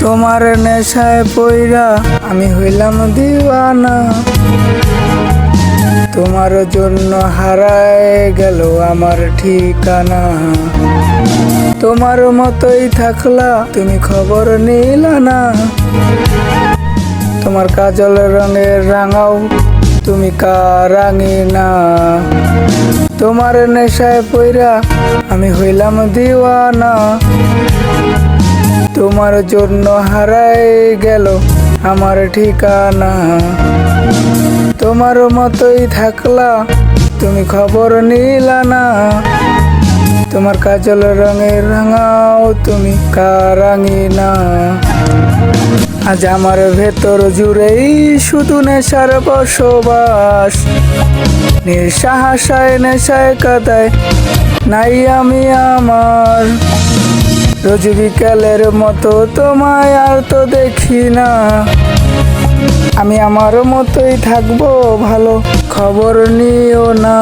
তোমার নেশায় পইরা আমি হইলাম দিওয়ানা, তোমার জন্য হারায় গেল আমার ঠিকানা। তোমার মতোই থাকলা তুমি খবর নিলা না, তোমার কাজল রঙের রাঙাও তুমি কারাঙিনা। তোমার নেশায় পইরা আমি হইলাম দিওয়ানা, তোমার জন্য হারায় গেল আমার ঠিকানা। তোমার মতোই থাকলা তুমি খবর নিলা না, তোমার কাজল রঙের রাঙাও তুমি কারাঙিনা। আজ আমার ভেতর জুড়েই শুধু নেশার বসবাস, নিঃসাহাসায় নেশায় কাদায় নাই আমি আমার। রোজ বিকালের মতো তোমায় আর তো দেখি না, আমি আমার মতোই থাকবো ভালো খবর নিও না।